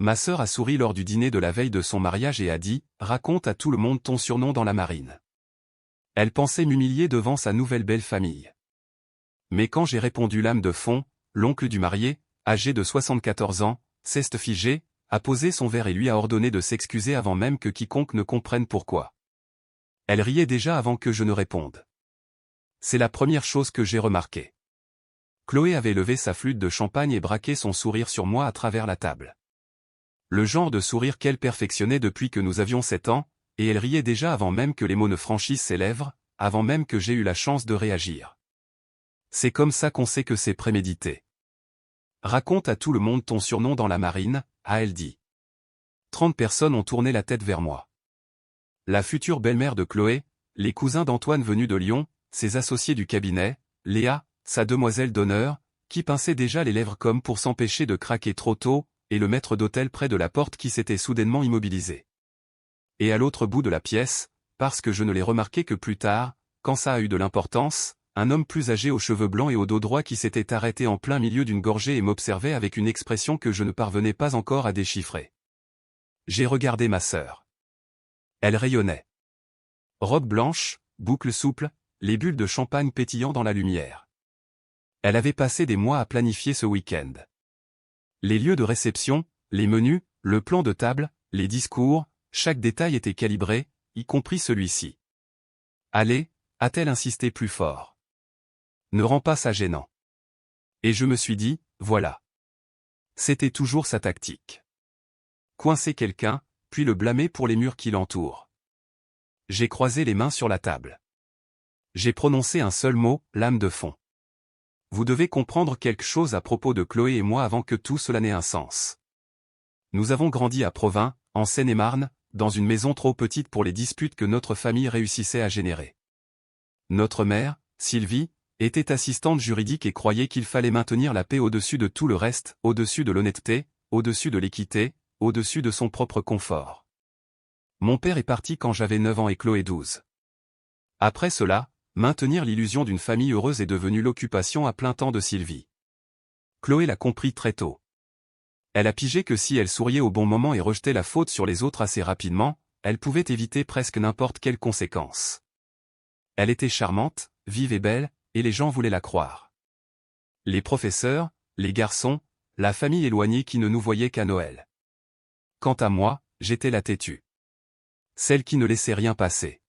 Ma sœur a souri lors du dîner de la veille de son mariage et a dit « Raconte à tout le monde ton surnom dans la marine ». Elle pensait m'humilier devant sa nouvelle belle famille. Mais quand j'ai répondu l'âme de fond, l'oncle du marié, âgé de 74 ans, s'est figé, a posé son verre et lui a ordonné de s'excuser avant même que quiconque ne comprenne pourquoi. Elle riait déjà avant que je ne réponde. C'est la première chose que j'ai remarquée. Chloé avait levé sa flûte de champagne et braqué son sourire sur moi à travers la table. Le genre de sourire qu'elle perfectionnait depuis que nous avions 7 ans, et elle riait déjà avant même que les mots ne franchissent ses lèvres, avant même que j'aie eu la chance de réagir. C'est comme ça qu'on sait que c'est prémédité. Raconte à tout le monde ton surnom dans la marine, a-t-elle dit. 30 personnes ont tourné la tête vers moi. La future belle-mère de Chloé, les cousins d'Antoine venus de Lyon, ses associés du cabinet, Léa, sa demoiselle d'honneur, qui pinçait déjà les lèvres comme pour s'empêcher de craquer trop tôt, et le maître d'hôtel près de la porte qui s'était soudainement immobilisé. Et à l'autre bout de la pièce, parce que je ne l'ai remarqué que plus tard, quand ça a eu de l'importance, un homme plus âgé aux cheveux blancs et au dos droit qui s'était arrêté en plein milieu d'une gorgée et m'observait avec une expression que je ne parvenais pas encore à déchiffrer. J'ai regardé ma sœur. Elle rayonnait. Robe blanche, boucles souples, les bulles de champagne pétillant dans la lumière. Elle avait passé des mois à planifier ce week-end. Les lieux de réception, les menus, le plan de table, les discours, chaque détail était calibré, y compris celui-ci. Allez, a-t-elle insisté plus fort. Ne rends pas ça gênant. Et je me suis dit, voilà. C'était toujours sa tactique. Coincer quelqu'un, puis le blâmer pour les murs qui l'entourent. J'ai croisé les mains sur la table. J'ai prononcé un seul mot, lame de fond. Vous devez comprendre quelque chose à propos de Chloé et moi avant que tout cela n'ait un sens. Nous avons grandi à Provins, en Seine-et-Marne, dans une maison trop petite pour les disputes que notre famille réussissait à générer. Notre mère, Sylvie, était assistante juridique et croyait qu'il fallait maintenir la paix au-dessus de tout le reste, au-dessus de l'honnêteté, au-dessus de l'équité, au-dessus de son propre confort. Mon père est parti quand j'avais 9 ans et Chloé 12. Après cela, maintenir l'illusion d'une famille heureuse est devenu l'occupation à plein temps de Sylvie. Chloé l'a compris très tôt. Elle a pigé que si elle souriait au bon moment et rejetait la faute sur les autres assez rapidement, elle pouvait éviter presque n'importe quelle conséquence. Elle était charmante, vive et belle, et les gens voulaient la croire. Les professeurs, les garçons, la famille éloignée qui ne nous voyait qu'à Noël. Quant à moi, j'étais la têtue. Celle qui ne laissait rien passer.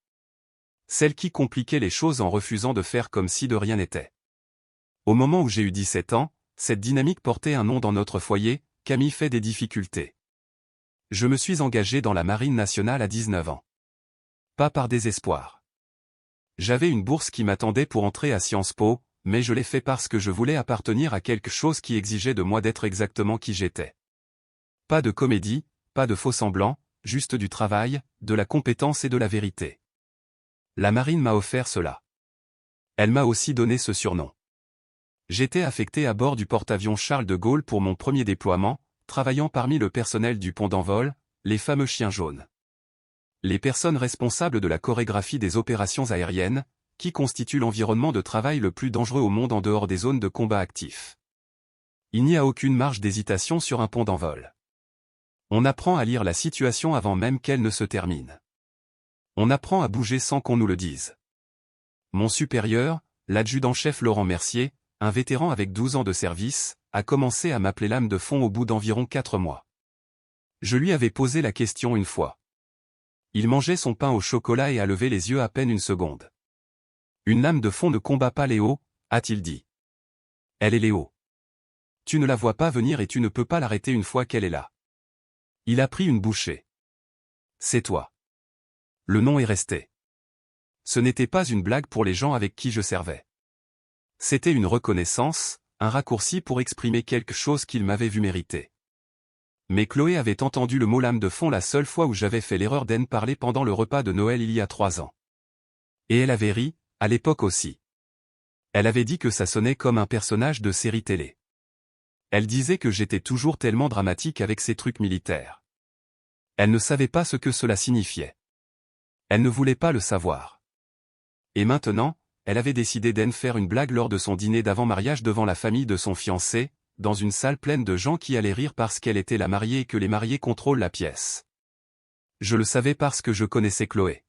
Celle qui compliquait les choses en refusant de faire comme si de rien n'était. Au moment où j'ai eu 17 ans, cette dynamique portait un nom dans notre foyer, Camille fait des difficultés. Je me suis engagé dans la Marine nationale à 19 ans. Pas par désespoir. J'avais une bourse qui m'attendait pour entrer à Sciences Po, mais je l'ai fait parce que je voulais appartenir à quelque chose qui exigeait de moi d'être exactement qui j'étais. Pas de comédie, pas de faux-semblants, juste du travail, de la compétence et de la vérité. La marine m'a offert cela. Elle m'a aussi donné ce surnom. J'étais affecté à bord du porte-avions Charles de Gaulle pour mon premier déploiement, travaillant parmi le personnel du pont d'envol, les fameux chiens jaunes. Les personnes responsables de la chorégraphie des opérations aériennes, qui constituent l'environnement de travail le plus dangereux au monde en dehors des zones de combat actifs. Il n'y a aucune marge d'hésitation sur un pont d'envol. On apprend à lire la situation avant même qu'elle ne se termine. On apprend à bouger sans qu'on nous le dise. Mon supérieur, l'adjudant-chef Laurent Mercier, un vétéran avec 12 ans de service, a commencé à m'appeler lame de fond au bout d'environ 4 mois. Je lui avais posé la question une fois. Il mangeait son pain au chocolat et a levé les yeux à peine une seconde. Une lame de fond ne combat pas Léo, a-t-il dit. Elle est Léo. Tu ne la vois pas venir et tu ne peux pas l'arrêter une fois qu'elle est là. Il a pris une bouchée. C'est toi. Le nom est resté. Ce n'était pas une blague pour les gens avec qui je servais. C'était une reconnaissance, un raccourci pour exprimer quelque chose qu'il m'avait vu mériter. Mais Chloé avait entendu le mot lame de fond la seule fois où j'avais fait l'erreur d'en parler pendant le repas de Noël il y a 3 ans. Et elle avait ri, à l'époque aussi. Elle avait dit que ça sonnait comme un personnage de série télé. Elle disait que j'étais toujours tellement dramatique avec ces trucs militaires. Elle ne savait pas ce que cela signifiait. Elle ne voulait pas le savoir. Et maintenant, elle avait décidé d'en faire une blague lors de son dîner d'avant-mariage devant la famille de son fiancé, dans une salle pleine de gens qui allaient rire parce qu'elle était la mariée et que les mariés contrôlent la pièce. Je le savais parce que je connaissais Chloé.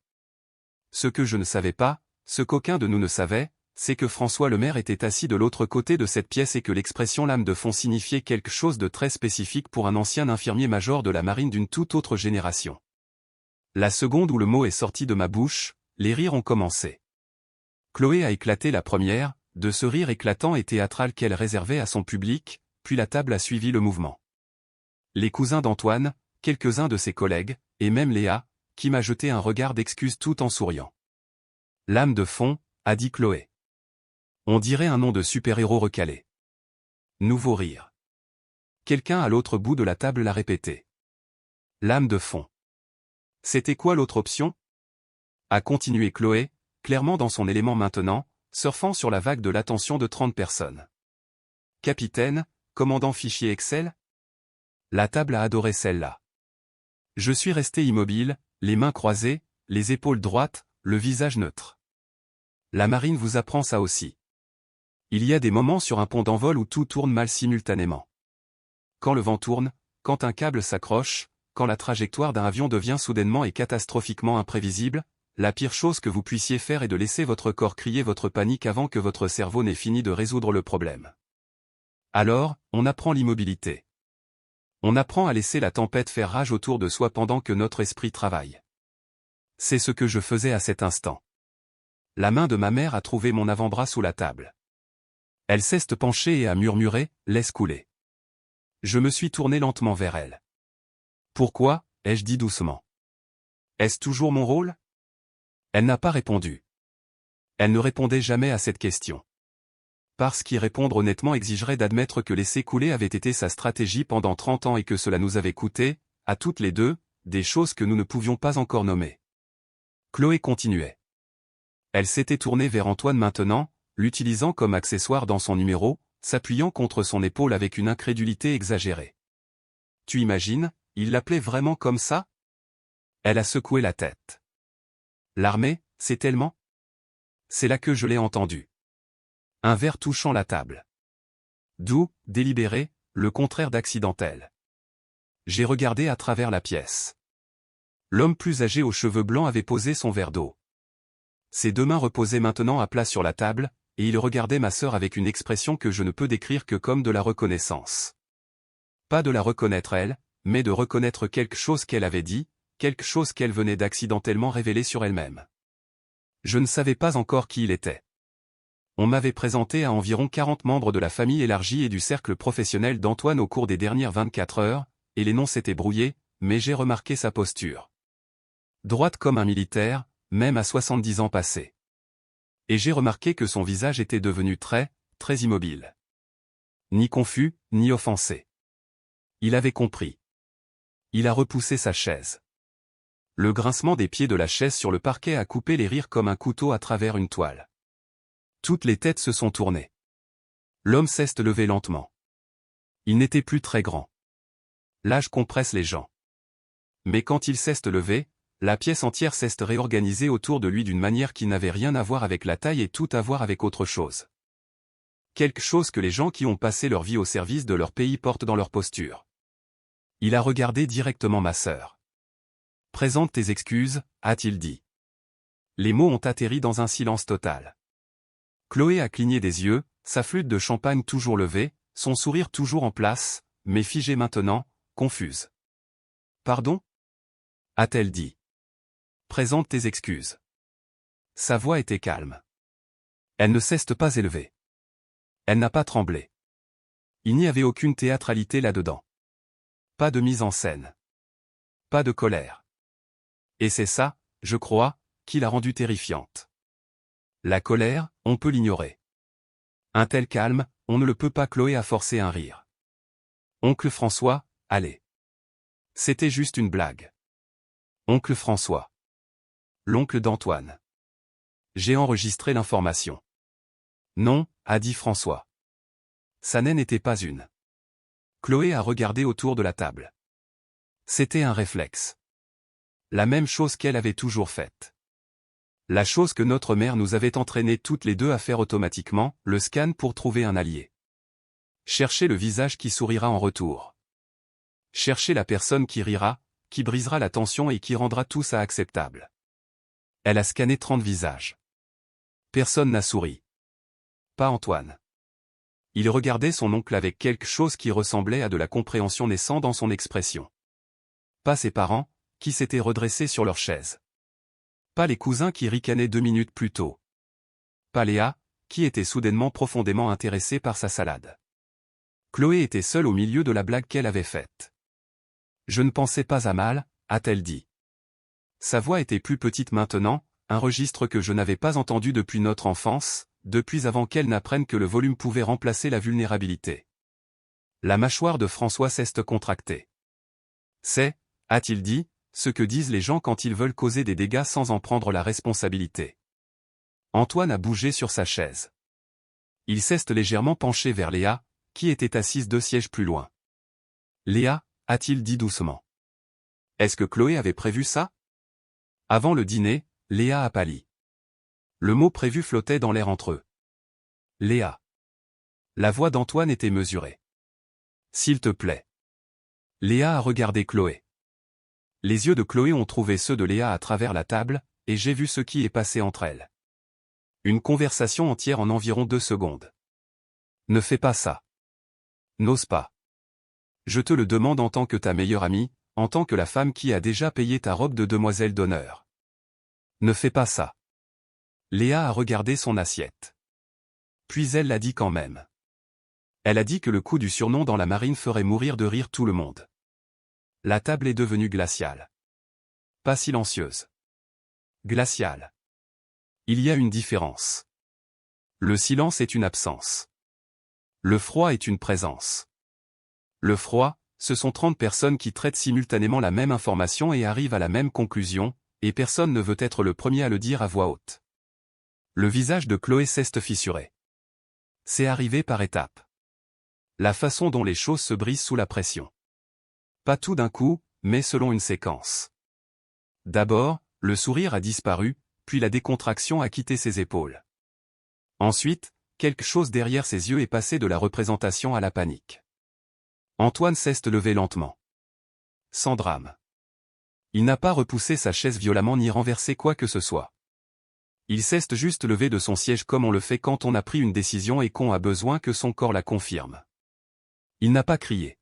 Ce que je ne savais pas, ce qu'aucun de nous ne savait, c'est que François le maire était assis de l'autre côté de cette pièce et que l'expression lame de fond signifiait quelque chose de très spécifique pour un ancien infirmier-major de la marine d'une toute autre génération. La seconde où le mot est sorti de ma bouche, les rires ont commencé. Chloé a éclaté la première, de ce rire éclatant et théâtral qu'elle réservait à son public, puis la table a suivi le mouvement. Les cousins d'Antoine, quelques-uns de ses collègues, et même Léa, qui m'a jeté un regard d'excuse tout en souriant. Lame de fond, a dit Chloé. On dirait un nom de super-héros recalé. Nouveau rire. Quelqu'un à l'autre bout de la table l'a répété. Lame de fond. C'était quoi l'autre option? A continué Chloé, clairement dans son élément maintenant, surfant sur la vague de l'attention de 30 personnes. Capitaine, commandant fichier Excel? La table a adoré celle-là. Je suis resté immobile, les mains croisées, les épaules droites, le visage neutre. La marine vous apprend ça aussi. Il y a des moments sur un pont d'envol où tout tourne mal simultanément. Quand le vent tourne, quand un câble s'accroche, quand la trajectoire d'un avion devient soudainement et catastrophiquement imprévisible, la pire chose que vous puissiez faire est de laisser votre corps crier votre panique avant que votre cerveau n'ait fini de résoudre le problème. Alors, on apprend l'immobilité. On apprend à laisser la tempête faire rage autour de soi pendant que notre esprit travaille. C'est ce que je faisais à cet instant. La main de ma mère a trouvé mon avant-bras sous la table. Elle s'est penchée et a murmuré « Laisse couler ». Je me suis tourné lentement vers elle. « Pourquoi » ai-je dit doucement. « Est-ce toujours mon rôle » Elle n'a pas répondu. Elle ne répondait jamais à cette question. Parce qu'y répondre honnêtement exigerait d'admettre que laisser couler avait été sa stratégie pendant 30 ans et que cela nous avait coûté, à toutes les deux, des choses que nous ne pouvions pas encore nommer. Chloé continuait. Elle s'était tournée vers Antoine maintenant, l'utilisant comme accessoire dans son numéro, s'appuyant contre son épaule avec une incrédulité exagérée. « Tu imagines, il l'appelait vraiment comme ça ?» Elle a secoué la tête. « L'armée, c'est tellement ?» C'est là que je l'ai entendu. Un verre touchant la table. Doux, délibéré, le contraire d'accidentel. J'ai regardé à travers la pièce. L'homme plus âgé aux cheveux blancs avait posé son verre d'eau. Ses deux mains reposaient maintenant à plat sur la table, et il regardait ma sœur avec une expression que je ne peux décrire que comme de la reconnaissance. Pas de la reconnaître elle, mais de reconnaître quelque chose qu'elle avait dit, quelque chose qu'elle venait d'accidentellement révéler sur elle-même. Je ne savais pas encore qui il était. On m'avait présenté à environ 40 membres de la famille élargie et du cercle professionnel d'Antoine au cours des dernières 24 heures, et les noms s'étaient brouillés, mais j'ai remarqué sa posture. Droite comme un militaire, même à 70 ans passés. Et j'ai remarqué que son visage était devenu très immobile. Ni confus, ni offensé. Il avait compris. Il a repoussé sa chaise. Le grincement des pieds de la chaise sur le parquet a coupé les rires comme un couteau à travers une toile. Toutes les têtes se sont tournées. L'homme s'est levé lentement. Il n'était plus très grand. L'âge compresse les gens. Mais quand il s'est levé, la pièce entière s'est réorganisée autour de lui d'une manière qui n'avait rien à voir avec la taille et tout à voir avec autre chose. Quelque chose que les gens qui ont passé leur vie au service de leur pays portent dans leur posture. Il a regardé directement ma sœur. « Présente tes excuses », a-t-il dit. Les mots ont atterri dans un silence total. Chloé a cligné des yeux, sa flûte de champagne toujours levée, son sourire toujours en place, mais figé maintenant, confuse. « Pardon » a-t-elle dit. Présente tes excuses. Sa voix était calme. Elle ne s'est pas élevée. Elle n'a pas tremblé. Il n'y avait aucune théâtralité là-dedans. Pas de mise en scène. Pas de colère. Et c'est ça, je crois, qui l'a rendue terrifiante. La colère, on peut l'ignorer. Un tel calme, on ne le peut pas. Chloé a forcé un rire. Oncle François, allez. C'était juste une blague. Oncle François. L'oncle d'Antoine. J'ai enregistré l'information. Non, a dit François. Ça n'était pas une. Chloé a regardé autour de la table. C'était un réflexe. La même chose qu'elle avait toujours faite. La chose que notre mère nous avait entraînées toutes les deux à faire automatiquement, le scan pour trouver un allié. Cherchez le visage qui sourira en retour. Cherchez la personne qui rira, qui brisera la tension et qui rendra tout ça acceptable. Elle a scanné 30 visages. Personne n'a souri. Pas Antoine. Il regardait son oncle avec quelque chose qui ressemblait à de la compréhension naissant dans son expression. Pas ses parents, qui s'étaient redressés sur leur chaise. Pas les cousins qui ricanaient 2 minutes plus tôt. Pas Léa, qui était soudainement profondément intéressée par sa salade. Chloé était seule au milieu de la blague qu'elle avait faite. « Je ne pensais pas à mal », a-t-elle dit. Sa voix était plus petite maintenant, un registre que je n'avais pas entendu depuis notre enfance, depuis avant qu'elle n'apprenne que le volume pouvait remplacer la vulnérabilité. La mâchoire de François s'est contractée. C'est, a-t-il dit, ce que disent les gens quand ils veulent causer des dégâts sans en prendre la responsabilité. Antoine a bougé sur sa chaise. Il s'est légèrement penché vers Léa, qui était assise 2 sièges plus loin. Léa, a-t-il dit doucement. Est-ce que Chloé avait prévu ça? Avant le dîner, Léa a pâli. Le mot prévu flottait dans l'air entre eux. Léa. La voix d'Antoine était mesurée. S'il te plaît. Léa a regardé Chloé. Les yeux de Chloé ont trouvé ceux de Léa à travers la table, et j'ai vu ce qui est passé entre elles. Une conversation entière en environ 2 secondes. Ne fais pas ça. N'ose pas. Je te le demande en tant que ta meilleure amie, en tant que la femme qui a déjà payé ta robe de demoiselle d'honneur. Ne fais pas ça. Léa a regardé son assiette. Puis elle l'a dit quand même. Elle a dit que le coup du surnom dans la marine ferait mourir de rire tout le monde. La table est devenue glaciale. Pas silencieuse. Glaciale. Il y a une différence. Le silence est une absence. Le froid est une présence. Le froid, ce sont 30 personnes qui traitent simultanément la même information et arrivent à la même conclusion, et personne ne veut être le premier à le dire à voix haute. Le visage de Chloé s'est fissuré. C'est arrivé par étapes. La façon dont les choses se brisent sous la pression. Pas tout d'un coup, mais selon une séquence. D'abord, le sourire a disparu, puis la décontraction a quitté ses épaules. Ensuite, quelque chose derrière ses yeux est passé de la représentation à la panique. Antoine s'est levé lentement. Sans drame. Il n'a pas repoussé sa chaise violemment ni renversé quoi que ce soit. Il s'est juste levé de son siège comme on le fait quand on a pris une décision et qu'on a besoin que son corps la confirme. Il n'a pas crié.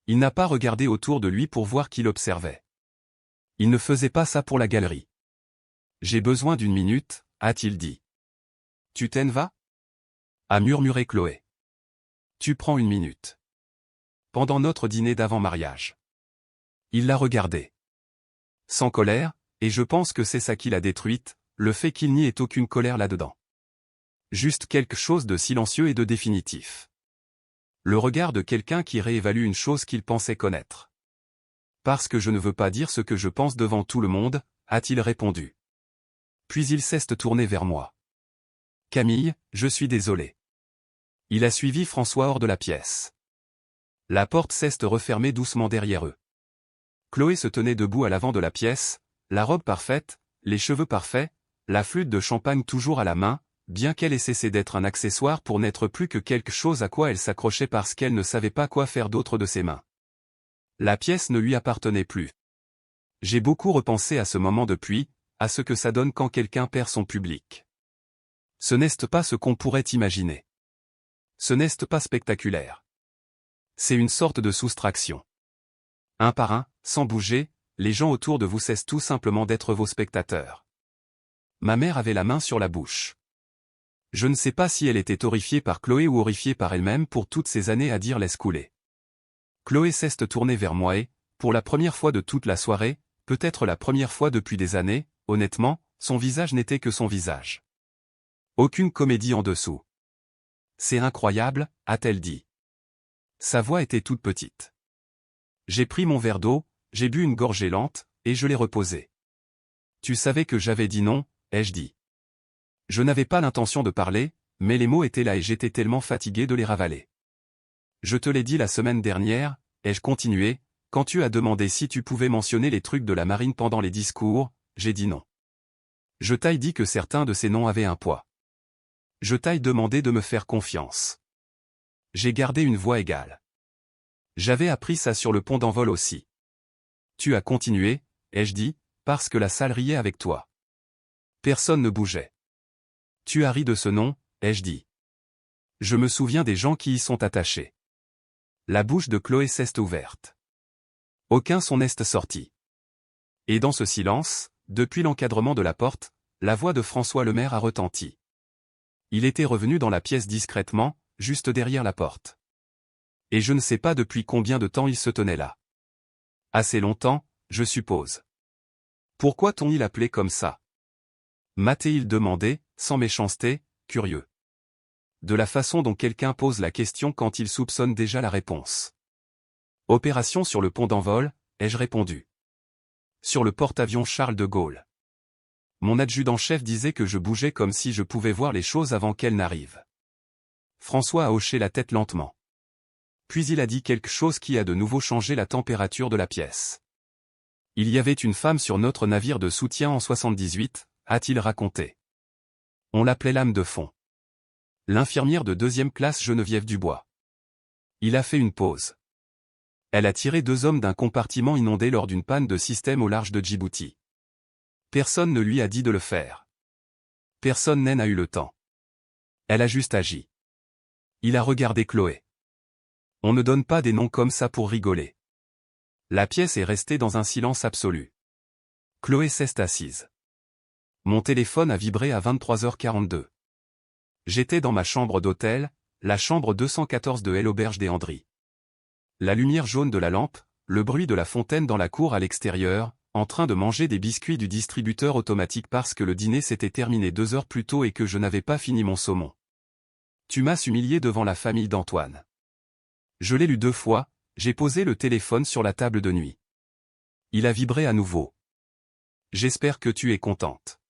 Il n'a pas regardé autour de lui pour voir qui l'observait. Il ne faisait pas ça pour la galerie. « J'ai besoin d'1 minute, a-t-il dit. « Tu t'en vas » a murmuré Chloé. « Tu prends 1 minute. » Pendant notre dîner d'avant-mariage. Il l'a regardé. Sans colère, et je pense que c'est ça qui l'a détruite, le fait qu'il n'y ait aucune colère là-dedans. Juste quelque chose de silencieux et de définitif. Le regard de quelqu'un qui réévalue une chose qu'il pensait connaître. Parce que je ne veux pas dire ce que je pense devant tout le monde, a-t-il répondu. Puis il s'est tourné vers moi. Camille, je suis désolé. Il a suivi François hors de la pièce. La porte s'est refermée doucement derrière eux. Chloé se tenait debout à l'avant de la pièce, la robe parfaite, les cheveux parfaits, la flûte de champagne toujours à la main, bien qu'elle ait cessé d'être un accessoire pour n'être plus que quelque chose à quoi elle s'accrochait parce qu'elle ne savait pas quoi faire d'autre de ses mains. La pièce ne lui appartenait plus. J'ai beaucoup repensé à ce moment depuis, à ce que ça donne quand quelqu'un perd son public. Ce n'est pas ce qu'on pourrait imaginer. Ce n'est pas spectaculaire. C'est une sorte de soustraction. Un par un, sans bouger, les gens autour de vous cessent tout simplement d'être vos spectateurs. Ma mère avait la main sur la bouche. Je ne sais pas si elle était horrifiée par Chloé ou horrifiée par elle-même pour toutes ces années à dire laisse couler. Chloé s'est tournée vers moi et, pour la première fois de toute la soirée, peut-être la première fois depuis des années, honnêtement, son visage n'était que son visage. Aucune comédie en dessous. C'est incroyable, a-t-elle dit. Sa voix était toute petite. J'ai pris mon verre d'eau, j'ai bu une gorgée lente, et je l'ai reposé. Tu savais que j'avais dit non, ai-je dit. Je n'avais pas l'intention de parler, mais les mots étaient là et j'étais tellement fatigué de les ravaler. Je te l'ai dit la semaine dernière, ai-je continué, quand tu as demandé si tu pouvais mentionner les trucs de la marine pendant les discours, j'ai dit non. Je t'ai dit que certains de ces noms avaient un poids. Je t'ai demandé de me faire confiance. J'ai gardé une voix égale. J'avais appris ça sur le pont d'envol aussi. Tu as continué, ai-je dit, parce que la salle riait avec toi. Personne ne bougeait. Tu as ri de ce nom, ai-je dit. Je me souviens des gens qui y sont attachés. La bouche de Chloé s'est ouverte. Aucun son n'est sorti. Et dans ce silence, depuis l'encadrement de la porte, la voix de François Lemaire a retenti. Il était revenu dans la pièce discrètement, juste derrière la porte. Et je ne sais pas depuis combien de temps il se tenait là. Assez longtemps, je suppose. Pourquoi t'ont-ils appelé comme ça? M'a-t-il demandé, sans méchanceté, curieux. De la façon dont quelqu'un pose la question quand il soupçonne déjà la réponse. Opération sur le pont d'envol, ai-je répondu. Sur le porte-avions Charles de Gaulle. Mon adjudant-chef disait que je bougeais comme si je pouvais voir les choses avant qu'elles n'arrivent. François a hoché la tête lentement. Puis il a dit quelque chose qui a de nouveau changé la température de la pièce. Il y avait une femme sur notre navire de soutien en 78, a-t-il raconté. On l'appelait l'âme de fond. L'infirmière de 2e classe Geneviève Dubois. Il a fait une pause. Elle a tiré 2 hommes d'un compartiment inondé lors d'une panne de système au large de Djibouti. Personne ne lui a dit de le faire. Personne n'a eu le temps. Elle a juste agi. Il a regardé Chloé. On ne donne pas des noms comme ça pour rigoler. La pièce est restée dans un silence absolu. Chloé s'est assise. Mon téléphone a vibré à 23h42. J'étais dans ma chambre d'hôtel, la chambre 214 de l'auberge des Andry. La lumière jaune de la lampe, le bruit de la fontaine dans la cour à l'extérieur, en train de manger des biscuits du distributeur automatique parce que le dîner s'était terminé 2 heures plus tôt et que je n'avais pas fini mon saumon. Tu m'as humilié devant la famille d'Antoine. Je l'ai lu 2 fois, j'ai posé le téléphone sur la table de nuit. Il a vibré à nouveau. J'espère que tu es contente.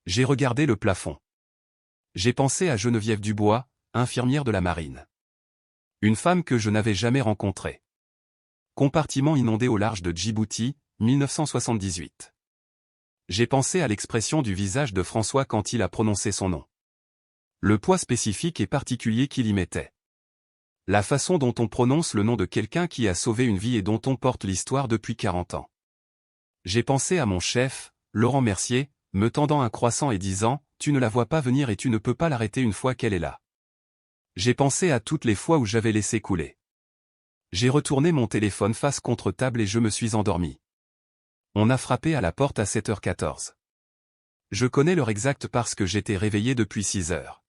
J'ai regardé le plafond. J'ai pensé à Geneviève Dubois, infirmière de la marine. Une femme que je n'avais jamais rencontrée. Compartiment inondé au large de Djibouti, 1978. J'ai pensé à l'expression du visage de François quand il a prononcé son nom. Le poids spécifique et particulier qu'il y mettait. La façon dont on prononce le nom de quelqu'un qui a sauvé une vie et dont on porte l'histoire depuis 40 ans. J'ai pensé à mon chef, Laurent Mercier, me tendant un croissant et disant « Tu ne la vois pas venir et tu ne peux pas l'arrêter une fois qu'elle est là ». J'ai pensé à toutes les fois où j'avais laissé couler. J'ai retourné mon téléphone face contre table et je me suis endormi. On a frappé à la porte à 7h14. Je connais l'heure exacte parce que j'étais réveillé depuis 6 heures.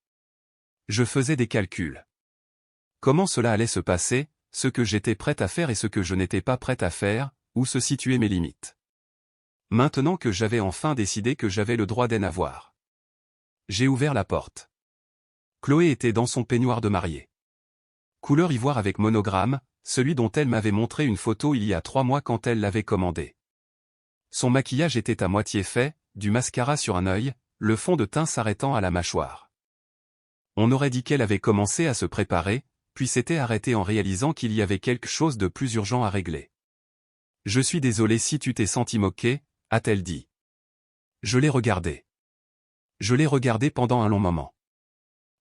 Je faisais des calculs. Comment cela allait se passer, ce que j'étais prêt à faire et ce que je n'étais pas prêt à faire, où se situaient mes limites. Maintenant que j'avais enfin décidé que j'avais le droit d'en avoir. J'ai ouvert la porte. Chloé était dans son peignoir de mariée. Couleur ivoire avec monogramme, celui dont elle m'avait montré une photo il y a 3 mois quand elle l'avait commandé. Son maquillage était à moitié fait, du mascara sur un œil, le fond de teint s'arrêtant à la mâchoire. On aurait dit qu'elle avait commencé à se préparer, puis s'était arrêtée en réalisant qu'il y avait quelque chose de plus urgent à régler. « Je suis désolé si tu t'es senti moqué », a-t-elle dit. Je l'ai regardé. Je l'ai regardé pendant un long moment.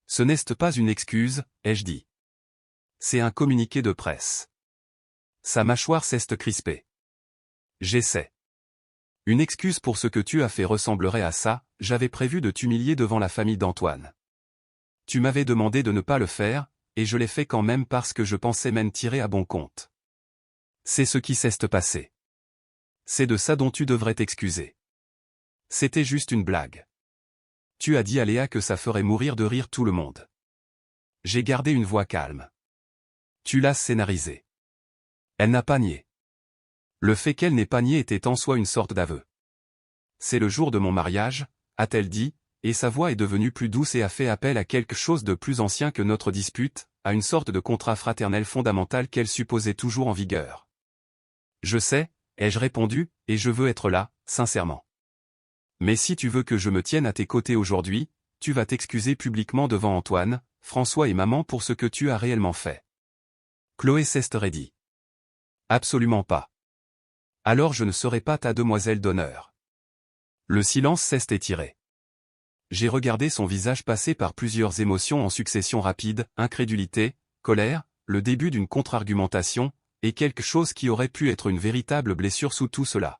Ce n'est pas une excuse, ai-je dit. C'est un communiqué de presse. Sa mâchoire s'est crispée. J'essaie. Une excuse pour ce que tu as fait ressemblerait à ça, j'avais prévu de t'humilier devant la famille d'Antoine. Tu m'avais demandé de ne pas le faire, et je l'ai fait quand même parce que je pensais m'en tirer à bon compte. C'est ce qui s'est passé. C'est de ça dont tu devrais t'excuser. C'était juste une blague. Tu as dit à Léa que ça ferait mourir de rire tout le monde. J'ai gardé une voix calme. Tu l'as scénarisé. Elle n'a pas nié. Le fait qu'elle n'ait pas nié était en soi une sorte d'aveu. C'est le jour de mon mariage, a-t-elle dit, et sa voix est devenue plus douce et a fait appel à quelque chose de plus ancien que notre dispute, à une sorte de contrat fraternel fondamental qu'elle supposait toujours en vigueur. Je sais, ai-je répondu, et je veux être là, sincèrement. Mais si tu veux que je me tienne à tes côtés aujourd'hui, tu vas t'excuser publiquement devant Antoine, François et maman pour ce que tu as réellement fait. Chloé s'est dit. Absolument pas. Alors je ne serai pas ta demoiselle d'honneur. Le silence s'est étiré. J'ai regardé son visage passer par plusieurs émotions en succession rapide, incrédulité, colère, le début d'une contre-argumentation, et quelque chose qui aurait pu être une véritable blessure sous tout cela.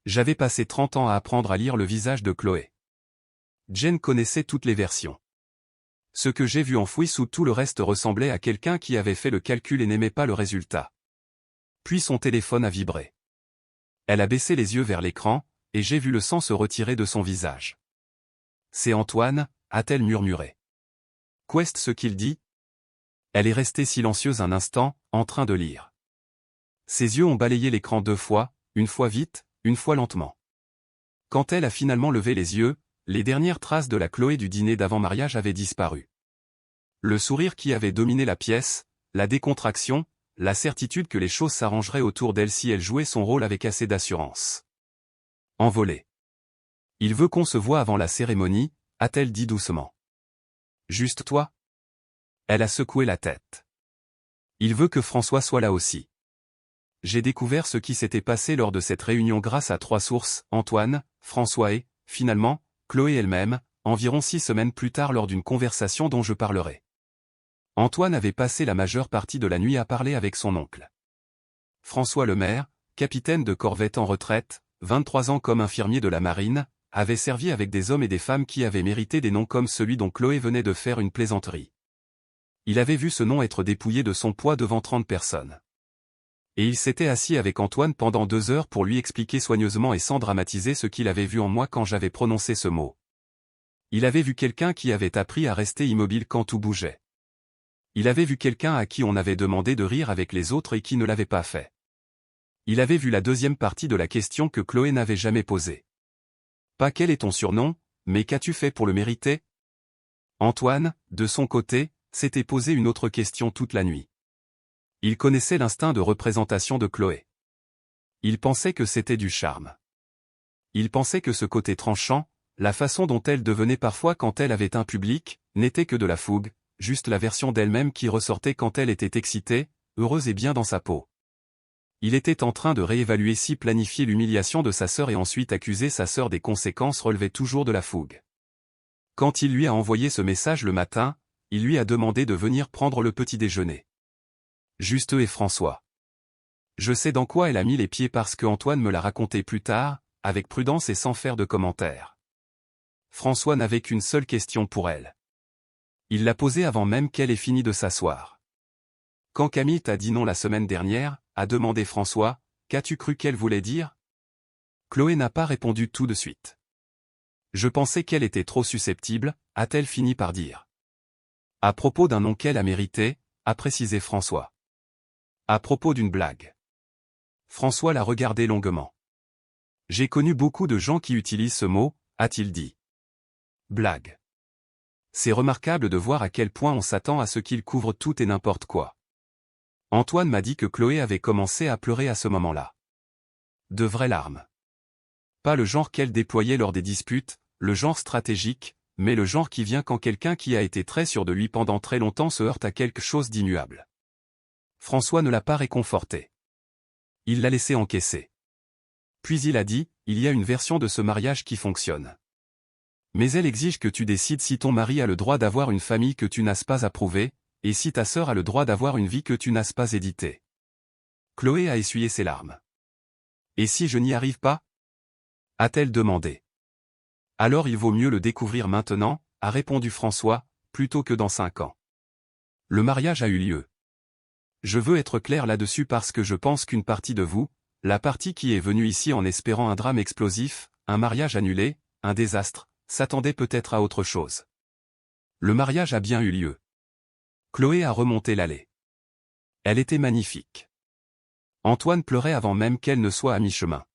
J'avais passé 30 ans à apprendre à lire le visage de Chloé. Jen connaissait toutes les versions. Ce que j'ai vu enfoui sous tout le reste ressemblait à quelqu'un qui avait fait le calcul et n'aimait pas le résultat. Puis son téléphone a vibré. Elle a baissé les yeux vers l'écran, et j'ai vu le sang se retirer de son visage. « C'est Antoine », a-t-elle murmuré. « Qu'est ce qu'il dit ?» Elle est restée silencieuse un instant, en train de lire. Ses yeux ont balayé l'écran 2 fois, une fois vite, une fois lentement. Quand elle a finalement levé les yeux, les dernières traces de la Chloé du dîner d'avant-mariage avaient disparu. Le sourire qui avait dominé la pièce, la décontraction, la certitude que les choses s'arrangeraient autour d'elle si elle jouait son rôle avec assez d'assurance. Envolée. « Il veut qu'on se voie avant la cérémonie », a-t-elle dit doucement. « Juste toi ?» Elle a secoué la tête. « Il veut que François soit là aussi. » J'ai découvert ce qui s'était passé lors de cette réunion grâce à 3 sources, Antoine, François et, finalement, Chloé elle-même, environ 6 semaines plus tard lors d'une conversation dont je parlerai. Antoine avait passé la majeure partie de la nuit à parler avec son oncle. François Lemaire, capitaine de corvette en retraite, 23 ans comme infirmier de la marine, avait servi avec des hommes et des femmes qui avaient mérité des noms comme celui dont Chloé venait de faire une plaisanterie. Il avait vu ce nom être dépouillé de son poids devant 30 personnes. Et il s'était assis avec Antoine pendant 2 heures pour lui expliquer soigneusement et sans dramatiser ce qu'il avait vu en moi quand j'avais prononcé ce mot. Il avait vu quelqu'un qui avait appris à rester immobile quand tout bougeait. Il avait vu quelqu'un à qui on avait demandé de rire avec les autres et qui ne l'avait pas fait. Il avait vu la deuxième partie de la question que Chloé n'avait jamais posée. Pas quel est ton surnom, mais qu'as-tu fait pour le mériter ? Antoine, de son côté, s'était posé une autre question toute la nuit. Il connaissait l'instinct de représentation de Chloé. Il pensait que c'était du charme. Il pensait que ce côté tranchant, la façon dont elle devenait parfois quand elle avait un public, n'était que de la fougue, juste la version d'elle-même qui ressortait quand elle était excitée, heureuse et bien dans sa peau. Il était en train de réévaluer si planifier l'humiliation de sa sœur et ensuite accuser sa sœur des conséquences relevait toujours de la fougue. Quand il lui a envoyé ce message le matin, il lui a demandé de venir prendre le petit déjeuner. Juste eux et François. Je sais dans quoi elle a mis les pieds parce que Antoine me l'a raconté plus tard, avec prudence et sans faire de commentaires. François n'avait qu'une seule question pour elle. Il l'a posée avant même qu'elle ait fini de s'asseoir. Quand Camille t'a dit non la semaine dernière, a demandé François, qu'as-tu cru qu'elle voulait dire ? Chloé n'a pas répondu tout de suite. Je pensais qu'elle était trop susceptible, a-t-elle fini par dire. À propos d'un nom qu'elle a mérité, a précisé François. À propos d'une blague. François l'a regardé longuement. J'ai connu beaucoup de gens qui utilisent ce mot, a-t-il dit. Blague. C'est remarquable de voir à quel point on s'attend à ce qu'il couvre tout et n'importe quoi. Antoine m'a dit que Chloé avait commencé à pleurer à ce moment-là. De vraies larmes. Pas le genre qu'elle déployait lors des disputes, le genre stratégique, mais le genre qui vient quand quelqu'un qui a été très sûr de lui pendant très longtemps se heurte à quelque chose d'immuable. François ne l'a pas réconforté. Il l'a laissé encaisser. Puis il a dit, il y a une version de ce mariage qui fonctionne. Mais elle exige que tu décides si ton mari a le droit d'avoir une famille que tu n'as pas approuvée, et si ta sœur a le droit d'avoir une vie que tu n'as pas éditée. Chloé a essuyé ses larmes. Et si je n'y arrive pas ? A-t-elle demandé. Alors il vaut mieux le découvrir maintenant, a répondu François, plutôt que dans 5 ans. Le mariage a eu lieu. Je veux être clair là-dessus parce que je pense qu'une partie de vous, la partie qui est venue ici en espérant un drame explosif, un mariage annulé, un désastre, s'attendait peut-être à autre chose. Le mariage a bien eu lieu. Chloé a remonté l'allée. Elle était magnifique. Antoine pleurait avant même qu'elle ne soit à mi-chemin.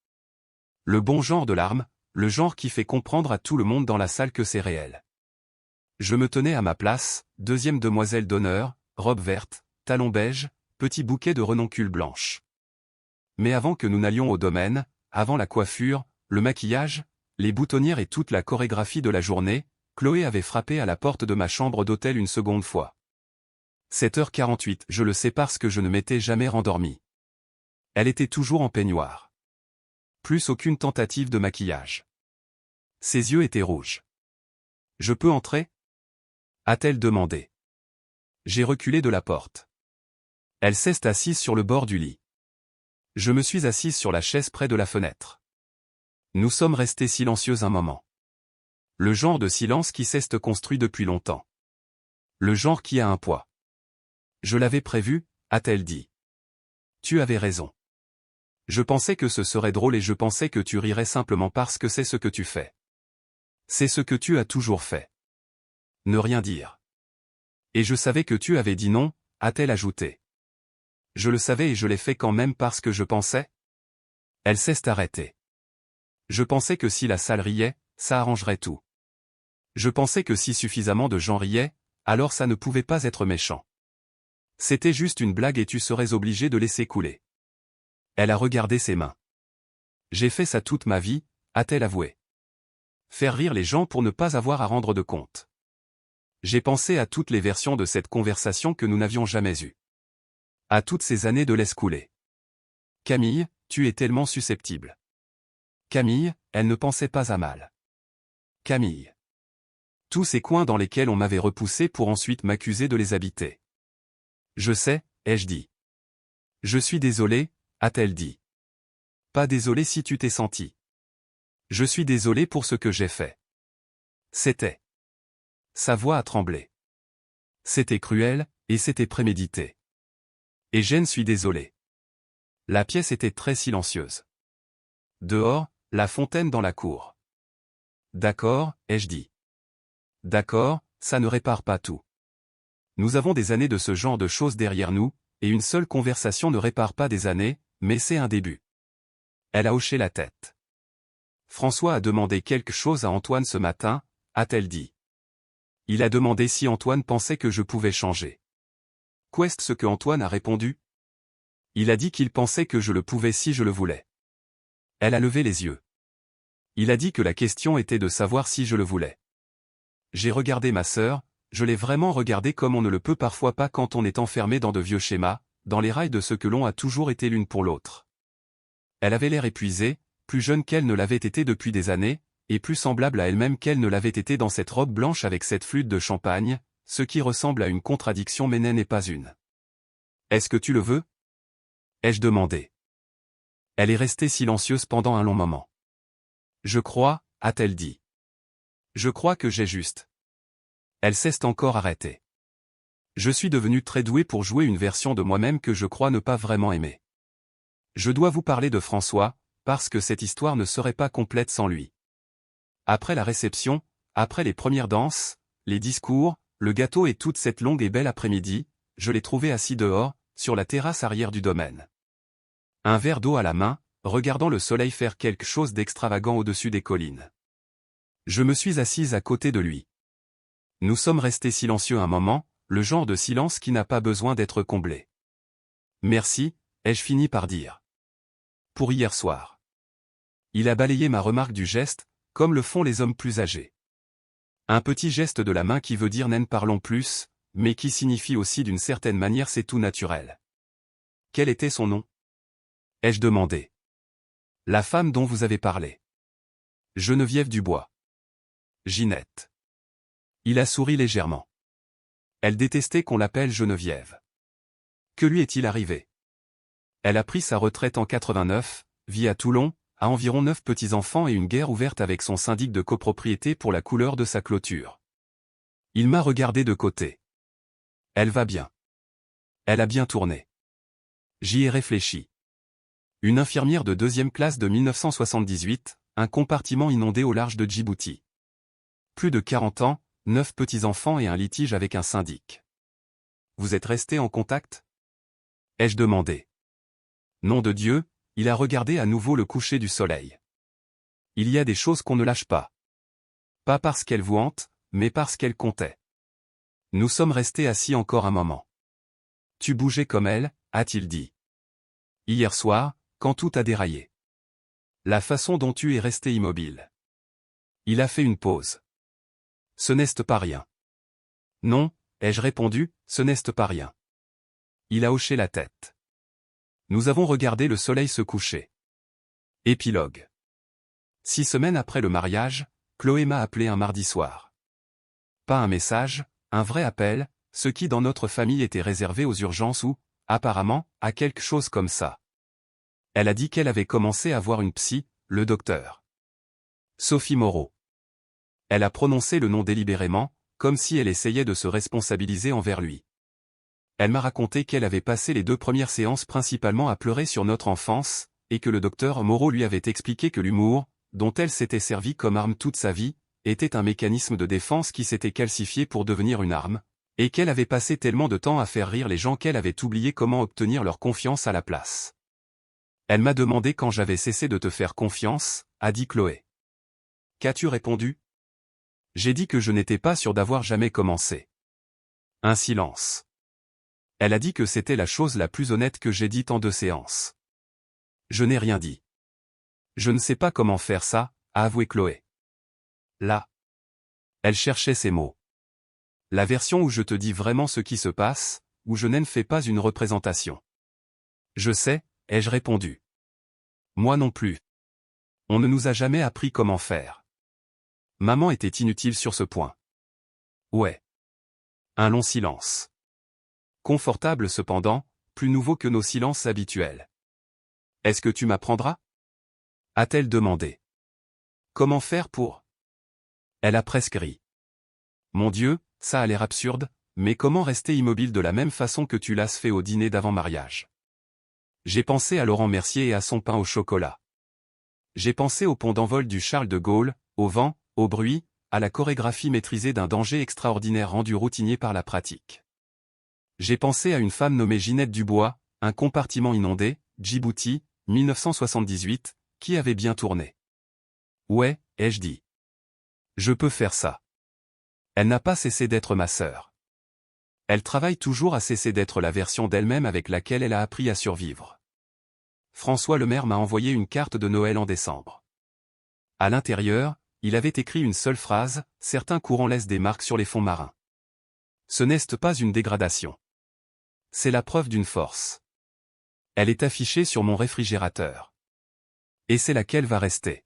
Le bon genre de larmes, le genre qui fait comprendre à tout le monde dans la salle que c'est réel. Je me tenais à ma place, deuxième demoiselle d'honneur, robe verte, talons beige, petit bouquet de renoncules blanches. Mais avant que nous n'allions au domaine, avant la coiffure, le maquillage, les boutonnières et toute la chorégraphie de la journée, Chloé avait frappé à la porte de ma chambre d'hôtel une seconde fois. 7h48, je le sais parce que je ne m'étais jamais rendormi. Elle était toujours en peignoir. Plus aucune tentative de maquillage. Ses yeux étaient rouges. « Je peux entrer » a-t-elle demandé. J'ai reculé de la porte. Elle s'est assise sur le bord du lit. Je me suis assise sur la chaise près de la fenêtre. Nous sommes restés silencieux un moment. Le genre de silence qui s'est construit depuis longtemps. Le genre qui a un poids. Je l'avais prévu, a-t-elle dit. Tu avais raison. Je pensais que ce serait drôle et je pensais que tu rirais simplement parce que c'est ce que tu fais. C'est ce que tu as toujours fait. Ne rien dire. Et je savais que tu avais dit non, a-t-elle ajouté. Je le savais et je l'ai fait quand même parce que je pensais. Elle s'est arrêtée. Je pensais que si la salle riait, ça arrangerait tout. Je pensais que si suffisamment de gens riaient, alors ça ne pouvait pas être méchant. C'était juste une blague et tu serais obligé de laisser couler. Elle a regardé ses mains. J'ai fait ça toute ma vie, a-t-elle avoué. Faire rire les gens pour ne pas avoir à rendre de compte. J'ai pensé à toutes les versions de cette conversation que nous n'avions jamais eues. À toutes ces années de laisse couler. Camille, tu es tellement susceptible. Camille, elle ne pensait pas à mal. Camille. Tous ces coins dans lesquels on m'avait repoussé pour ensuite m'accuser de les habiter. Je sais, ai-je dit. Je suis désolé, a-t-elle dit. Pas désolé si tu t'es senti. Je suis désolé pour ce que j'ai fait. C'était. Sa voix a tremblé. C'était cruel, et c'était prémédité. Et je suis désolé. La pièce était très silencieuse. Dehors, la fontaine dans la cour. D'accord, ai-je dit. D'accord, ça ne répare pas tout. Nous avons des années de ce genre de choses derrière nous, et une seule conversation ne répare pas des années, mais c'est un début. Elle a hoché la tête. François a demandé quelque chose à Antoine ce matin, a-t-elle dit. Il a demandé si Antoine pensait que je pouvais changer. Qu'est-ce ce que Antoine a répondu? Il a dit qu'il pensait que je le pouvais si je le voulais. Elle a levé les yeux. Il a dit que la question était de savoir si je le voulais. J'ai regardé ma sœur, je l'ai vraiment regardée comme on ne le peut parfois pas quand on est enfermé dans de vieux schémas, dans les rails de ce que l'on a toujours été l'une pour l'autre. Elle avait l'air épuisée, plus jeune qu'elle ne l'avait été depuis des années, et plus semblable à elle-même qu'elle ne l'avait été dans cette robe blanche avec cette flûte de champagne, ce qui ressemble à une contradiction mais n'est pas une. Est-ce que tu le veux? Ai-je demandé. Elle est restée silencieuse pendant un long moment. Je crois, a-t-elle dit. Je crois que j'ai juste. Elle s'est encore arrêtée. Je suis devenu très doué pour jouer une version de moi-même que je crois ne pas vraiment aimer. Je dois vous parler de François, parce que cette histoire ne serait pas complète sans lui. Après la réception, après les premières danses, les discours, le gâteau et toute cette longue et belle après-midi, je l'ai trouvé assis dehors, sur la terrasse arrière du domaine. Un verre d'eau à la main, regardant le soleil faire quelque chose d'extravagant au-dessus des collines. Je me suis assise à côté de lui. Nous sommes restés silencieux un moment, le genre de silence qui n'a pas besoin d'être comblé. Merci, ai-je fini par dire. Pour hier soir. Il a balayé ma remarque du geste, comme le font les hommes plus âgés. Un petit geste de la main qui veut dire n'en parlons plus, mais qui signifie aussi d'une certaine manière c'est tout naturel. Quel était son nom? Ai-je demandé. La femme dont vous avez parlé. Geneviève Dubois. Ginette. Il a souri légèrement. Elle détestait qu'on l'appelle Geneviève. Que lui est-il arrivé? Elle a pris sa retraite en 89, vit à Toulon, a environ 9 petits-enfants et une guerre ouverte avec son syndic de copropriété pour la couleur de sa clôture. Il m'a regardé de côté. Elle va bien. Elle a bien tourné. J'y ai réfléchi. Une infirmière de 2e classe de 1978, un compartiment inondé au large de Djibouti. Plus de 40 ans, 9 petits-enfants et un litige avec un syndic. Vous êtes resté en contact? Ai-je demandé. Nom de Dieu, il a regardé à nouveau le coucher du soleil. Il y a des choses qu'on ne lâche pas. Pas parce qu'elles vous hantent, mais parce qu'elles comptaient. Nous sommes restés assis encore un moment. Tu bougeais comme elle, a-t-il dit. Hier soir, quand tout a déraillé. La façon dont tu es resté immobile. Il a fait une pause. Ce n'est pas rien. Non, ai-je répondu, ce n'est pas rien. Il a hoché la tête. Nous avons regardé le soleil se coucher. Épilogue. 6 semaines après le mariage, Chloé m'a appelé un mardi soir. Pas un message, un vrai appel, ce qui dans notre famille était réservé aux urgences ou, apparemment, à quelque chose comme ça. Elle a dit qu'elle avait commencé à voir une psy, le docteur Sophie Moreau. Elle a prononcé le nom délibérément, comme si elle essayait de se responsabiliser envers lui. Elle m'a raconté qu'elle avait passé les 2 premières séances principalement à pleurer sur notre enfance, et que le docteur Moreau lui avait expliqué que l'humour, dont elle s'était servie comme arme toute sa vie, était un mécanisme de défense qui s'était calcifié pour devenir une arme, et qu'elle avait passé tellement de temps à faire rire les gens qu'elle avait oublié comment obtenir leur confiance à la place. Elle m'a demandé quand j'avais cessé de te faire confiance, a dit Chloé. Qu'as-tu répondu? J'ai dit que je n'étais pas sûr d'avoir jamais commencé. Un silence. Elle a dit que c'était la chose la plus honnête que j'ai dite en 2 séances. Je n'ai rien dit. Je ne sais pas comment faire ça, a avoué Chloé. Là. Elle cherchait ses mots. La version où je te dis vraiment ce qui se passe, où je n'en fais pas une représentation. Je sais, ai-je répondu. Moi non plus. On ne nous a jamais appris comment faire. Maman était inutile sur ce point. Ouais. Un long silence. Confortable cependant, plus nouveau que nos silences habituels. Est-ce que tu m'apprendras? A-t-elle demandé. Comment faire pour? Elle a presque ri. Mon Dieu, ça a l'air absurde, mais comment rester immobile de la même façon que tu l'as fait au dîner d'avant-mariage? J'ai pensé à Laurent Mercier et à son pain au chocolat. J'ai pensé au pont d'envol du Charles de Gaulle, au vent, au bruit, à la chorégraphie maîtrisée d'un danger extraordinaire rendu routinier par la pratique. J'ai pensé à une femme nommée Ginette Dubois, un compartiment inondé, Djibouti, 1978, qui avait bien tourné. Ouais, ai-je dit. Je peux faire ça. Elle n'a pas cessé d'être ma sœur. Elle travaille toujours à cesser d'être la version d'elle-même avec laquelle elle a appris à survivre. François Lemaire m'a envoyé une carte de Noël en décembre. À l'intérieur, il avait écrit une seule phrase, certains courants laissent des marques sur les fonds marins. Ce n'est pas une dégradation. C'est la preuve d'une force. Elle est affichée sur mon réfrigérateur. Et c'est laquelle va rester.